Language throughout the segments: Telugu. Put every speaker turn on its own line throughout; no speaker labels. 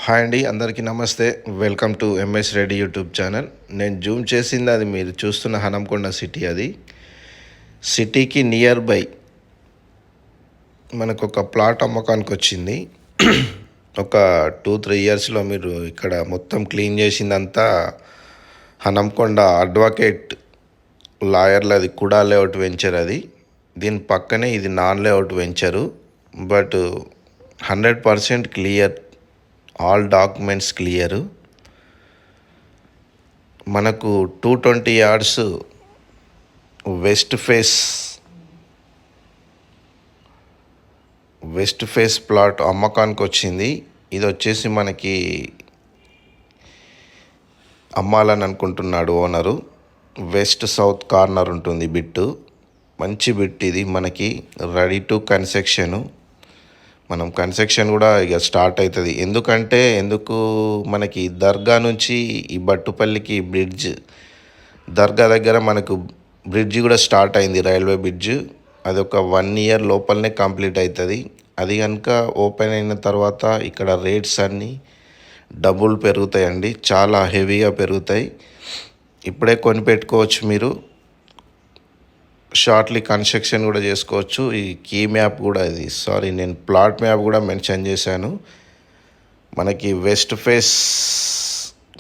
హాయ్ అండి, అందరికీ నమస్తే. Welcome to MS Reddy YouTube channel. నేను జూమ్ చేసింది అది మీరు చూస్తున్న హనంకొండ సిటీ. అది సిటీకి నియర్ బై మనకు ఒక ప్లాట్ అమ్మకానికి వచ్చింది. ఒక 2-3 ఇయర్స్లో మీరు ఇక్కడ మొత్తం క్లీన్ చేసిందంతా హనంకొండ అడ్వకేట్ లాయర్లది కుడా లేఅవుట్ వెంచర్. అది దీని పక్కనే ఇది non layout venture. But 100% clear, all documents clear. మనకు 220 yards వెస్ట్ ఫేస్ ప్లాట్ అమ్మకానికి వచ్చింది. ఇది వచ్చేసి మనకి అమ్మాలని అనుకుంటున్నాడు ఓనరు. వెస్ట్ సౌత్ కార్నర్ ఉంటుంది బిట్టు. మంచి బిట్ ఇది, మనకి రెడీ టు కన్స్ట్రక్షన్. మనం కన్స్ట్రక్షన్ కూడా ఇక స్టార్ట్ అవుతుంది. ఎందుకు మనకి దర్గా నుంచి ఈ బట్టుపల్లికి బ్రిడ్జ్, దర్గా దగ్గర మనకు బ్రిడ్జ్ కూడా స్టార్ట్ అయింది, రైల్వే బ్రిడ్జ్. అది ఒక 1 year లోపలనే కంప్లీట్ అవుతుంది. అది కనుక ఓపెన్ అయిన తర్వాత ఇక్కడ రేట్స్ అన్నీ డబుల్ పెరుగుతాయండి, చాలా హెవీగా పెరుగుతాయి. ఇప్పుడే కొని పెట్టుకోవచ్చు మీరు. షార్ట్లీ కన్స్ట్రక్షన్ కూడా చేసుకోవచ్చు. ఈ కీ మ్యాప్ కూడా నేను ప్లాట్ మ్యాప్ కూడా మెన్షన్ చేశాను. మనకి వెస్ట్ ఫేస్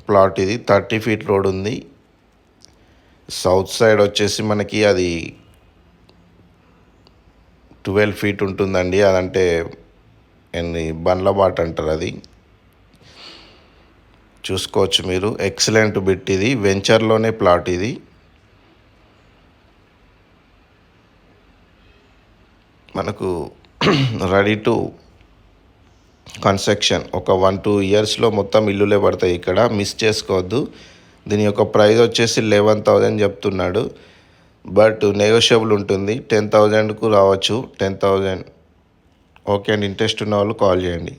ప్లాట్ ఇది. 30 feet రోడ్ ఉంది. సౌత్ సైడ్ వచ్చేసి మనకి అది 12 feet ఉంటుందండి. అదంటే బండ్ల బాట అంటారు. అది చూసుకోవచ్చు మీరు. ఎక్సలెంట్ బిట్ ఇది, వెంచర్లోనే ప్లాట్ ఇది. మనకు రెడీ టు కన్స్ట్రక్షన్. ఒక 1-2 yearsలో మొత్తం ఇల్లులే పడతాయి ఇక్కడ, మిస్ చేసుకోవద్దు. దీని యొక్క ప్రైస్ వచ్చేసి 11,000 చెప్తున్నాడు. బట్ నెగోషియబుల్ ఉంటుంది. 10,000కు రావచ్చు. 10,000 ఓకే అండి. ఇంట్రెస్ట్ ఉన్న వాళ్ళు కాల్ చేయండి.